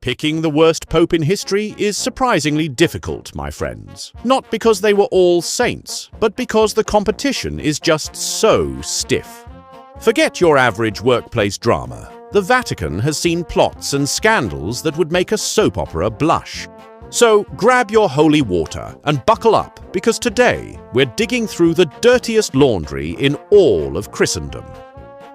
Picking the worst pope in history is surprisingly difficult, my friends. Not because they were all saints, but because the competition is just so stiff. Forget your average workplace drama. The Vatican has seen plots and scandals that would make a soap opera blush. So grab your holy water and buckle up, because today we're digging through the dirtiest laundry in all of Christendom.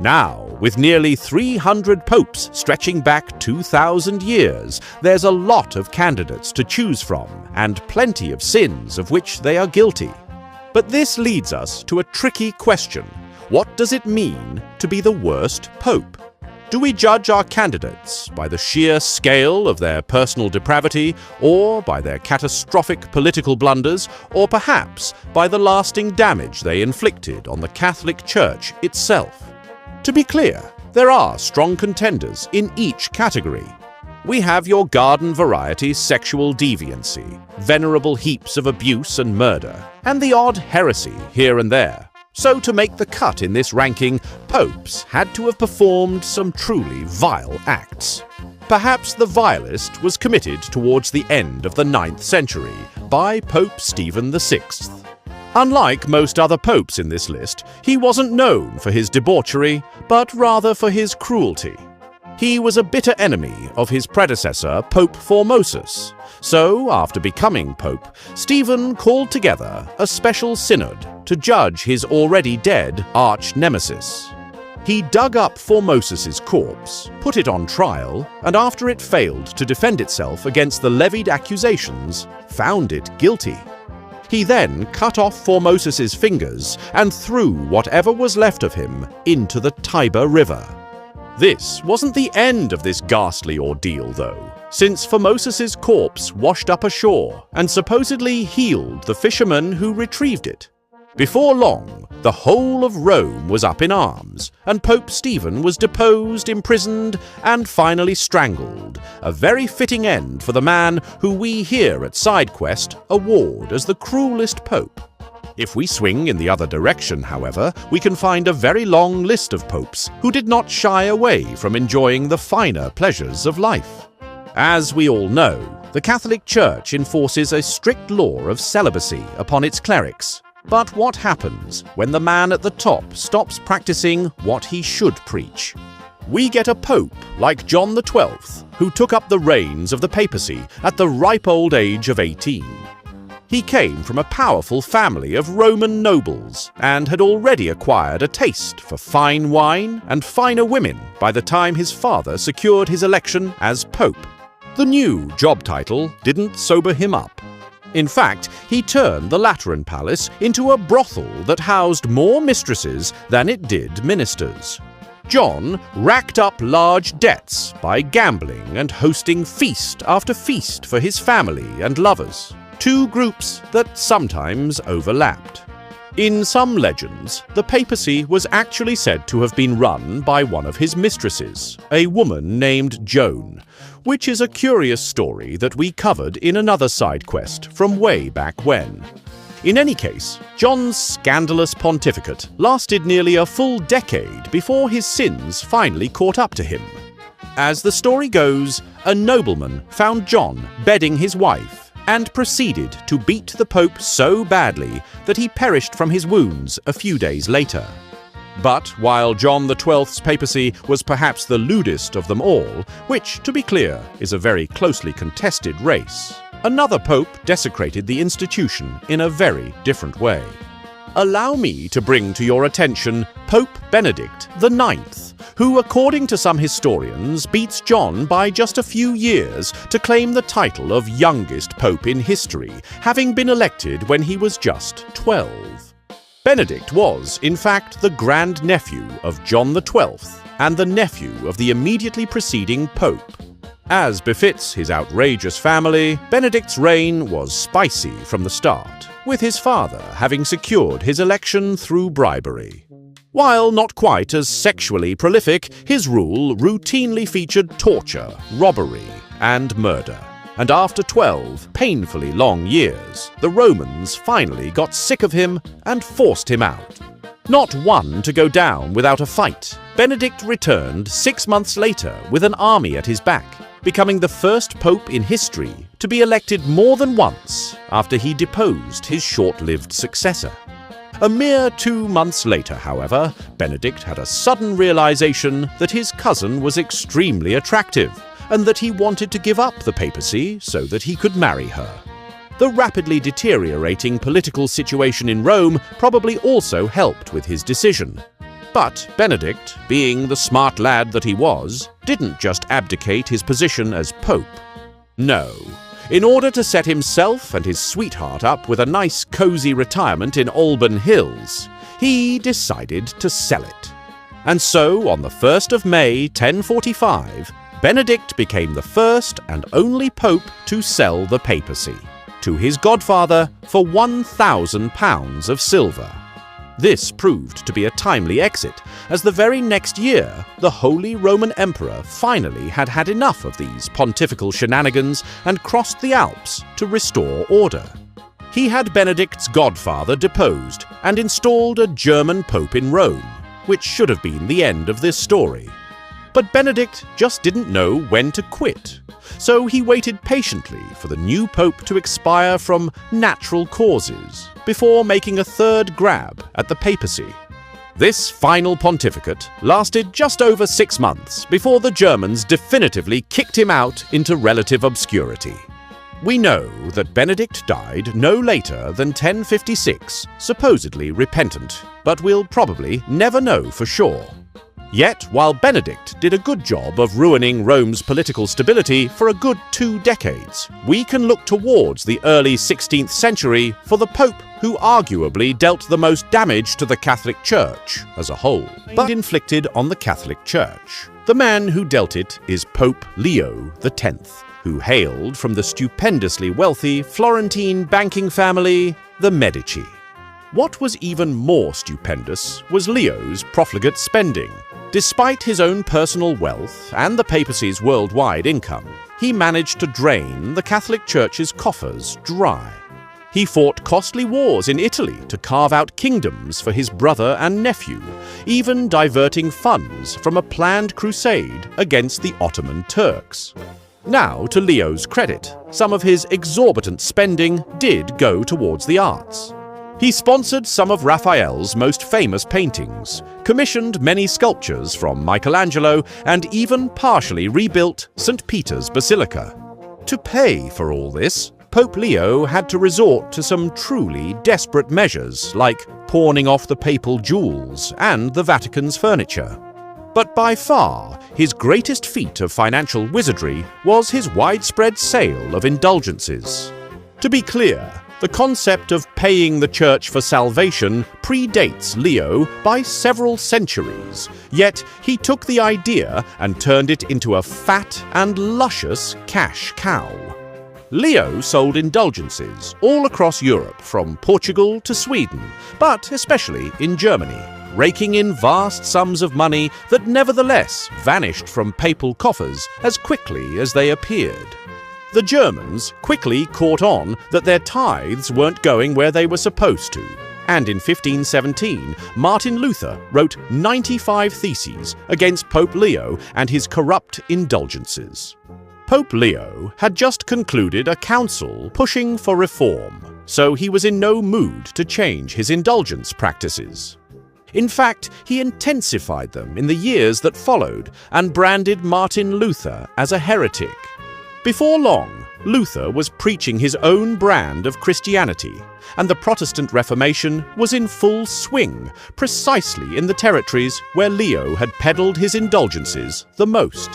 Now, with nearly 300 popes stretching back 2,000 years, there's a lot of candidates to choose from and plenty of sins of which they are guilty. But this leads us to a tricky question. What does it mean to be the worst pope? Do we judge our candidates by the sheer scale of their personal depravity, or by their catastrophic political blunders, or perhaps by the lasting damage they inflicted on the Catholic Church itself? To be clear, there are strong contenders in each category. We have your garden variety sexual deviancy, venerable heaps of abuse and murder, and the odd heresy here and there. So to make the cut in this ranking, popes had to have performed some truly vile acts. Perhaps the vilest was committed towards the end of the 9th century by Pope Stephen VI. Unlike most other popes in this list, he wasn't known for his debauchery, but rather for his cruelty. He was a bitter enemy of his predecessor, Pope Formosus. So, after becoming pope, Stephen called together a special synod to judge his already dead arch-nemesis. He dug up Formosus's corpse, put it on trial, and after it failed to defend itself against the levied accusations, found it guilty. He then cut off Formosus's fingers and threw whatever was left of him into the Tiber River. This wasn't the end of this ghastly ordeal, though, since Formosus's corpse washed up ashore and supposedly healed the fisherman who retrieved it. Before long, the whole of Rome was up in arms, and Pope Stephen was deposed, imprisoned, and finally strangled, a very fitting end for the man who we here at SideQuest award as the cruelest pope. If we swing in the other direction, however, we can find a very long list of popes who did not shy away from enjoying the finer pleasures of life. As we all know, the Catholic Church enforces a strict law of celibacy upon its clerics. But what happens when the man at the top stops practicing what he should preach? We get a pope like John XII, who took up the reins of the papacy at the ripe old age of 18. He came from a powerful family of Roman nobles and had already acquired a taste for fine wine and finer women by the time his father secured his election as pope. The new job title didn't sober him up. In fact, he turned the Lateran Palace into a brothel that housed more mistresses than it did ministers. John racked up large debts by gambling and hosting feast after feast for his family and lovers, two groups that sometimes overlapped. In some legends, the papacy was actually said to have been run by one of his mistresses, a woman named Joan, which is a curious story that we covered in another side quest from way back when. In any case, John's scandalous pontificate lasted nearly a full decade before his sins finally caught up to him. As the story goes, a nobleman found John bedding his wife and proceeded to beat the Pope so badly that he perished from his wounds a few days later. But while John XII's papacy was perhaps the lewdest of them all, which, to be clear, is a very closely contested race, another pope desecrated the institution in a very different way. Allow me to bring to your attention Pope Benedict IX, who, according to some historians, beats John by just a few years to claim the title of youngest pope in history, having been elected when he was just 12. Benedict was, in fact, the grandnephew of John XII and the nephew of the immediately preceding pope. As befits his outrageous family, Benedict's reign was spicy from the start, with his father having secured his election through bribery. While not quite as sexually prolific, his rule routinely featured torture, robbery, and murder. And after 12 painfully long years, the Romans finally got sick of him and forced him out. Not one to go down without a fight, Benedict returned 6 months later with an army at his back, becoming the first pope in history to be elected more than once after he deposed his short-lived successor. A mere 2 months later, however, Benedict had a sudden realization that his cousin was extremely attractive and that he wanted to give up the papacy so that he could marry her. The rapidly deteriorating political situation in Rome probably also helped with his decision. But Benedict, being the smart lad that he was, didn't just abdicate his position as pope. No. In order to set himself and his sweetheart up with a nice cozy retirement in Alban Hills, he decided to sell it. And so, on the 1st of May, 1045, Benedict became the first and only pope to sell the papacy to his godfather for £1,000 of silver. This proved to be a timely exit, as the very next year, the Holy Roman Emperor finally had had enough of these pontifical shenanigans and crossed the Alps to restore order. He had Benedict's godfather deposed and installed a German pope in Rome, which should have been the end of this story. But Benedict just didn't know when to quit, so he waited patiently for the new pope to expire from natural causes before making a third grab at the papacy. This final pontificate lasted just over 6 months before the Germans definitively kicked him out into relative obscurity. We know that Benedict died no later than 1056, supposedly repentant, but we'll probably never know for sure. Yet, while Benedict did a good job of ruining Rome's political stability for a good 2 decades, we can look towards the early 16th century for the Pope who arguably dealt the most damage to the Catholic Church as a whole, but inflicted on the Catholic Church. The man who dealt it is Pope Leo X, who hailed from the stupendously wealthy Florentine banking family, the Medici. What was even more stupendous was Leo's profligate spending. Despite his own personal wealth and the papacy's worldwide income, he managed to drain the Catholic Church's coffers dry. He fought costly wars in Italy to carve out kingdoms for his brother and nephew, even diverting funds from a planned crusade against the Ottoman Turks. Now, to Leo's credit, some of his exorbitant spending did go towards the arts. He sponsored some of Raphael's most famous paintings, commissioned many sculptures from Michelangelo, and even partially rebuilt St. Peter's Basilica. To pay for all this, Pope Leo had to resort to some truly desperate measures, like pawning off the papal jewels and the Vatican's furniture. But by far, his greatest feat of financial wizardry was his widespread sale of indulgences. To be clear, the concept of paying the church for salvation predates Leo by several centuries, yet he took the idea and turned it into a fat and luscious cash cow. Leo sold indulgences all across Europe, from Portugal to Sweden, but especially in Germany, raking in vast sums of money that nevertheless vanished from papal coffers as quickly as they appeared. The Germans quickly caught on that their tithes weren't going where they were supposed to, and in 1517, Martin Luther wrote 95 theses against Pope Leo and his corrupt indulgences. Pope Leo had just concluded a council pushing for reform, so he was in no mood to change his indulgence practices. In fact, he intensified them in the years that followed and branded Martin Luther as a heretic. Before long, Luther was preaching his own brand of Christianity, and the Protestant Reformation was in full swing, precisely in the territories where Leo had peddled his indulgences the most.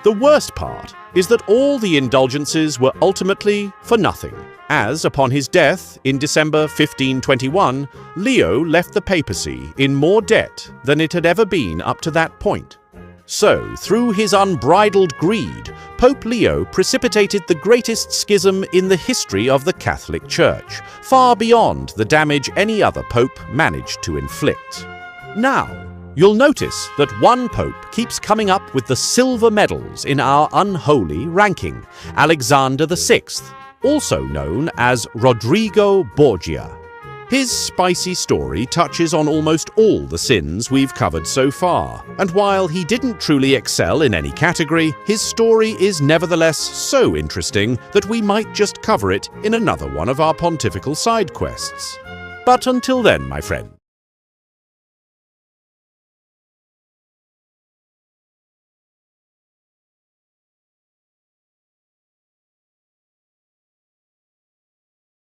The worst part is that all the indulgences were ultimately for nothing, as upon his death in December 1521, Leo left the papacy in more debt than it had ever been up to that point. So, through his unbridled greed, Pope Leo precipitated the greatest schism in the history of the Catholic Church, far beyond the damage any other pope managed to inflict. Now, you'll notice that one pope keeps coming up with the silver medals in our unholy ranking: Alexander VI, also known as Rodrigo Borgia. His spicy story touches on almost all the sins we've covered so far, and while he didn't truly excel in any category, his story is nevertheless so interesting that we might just cover it in another one of our pontifical side quests. But until then, my friend,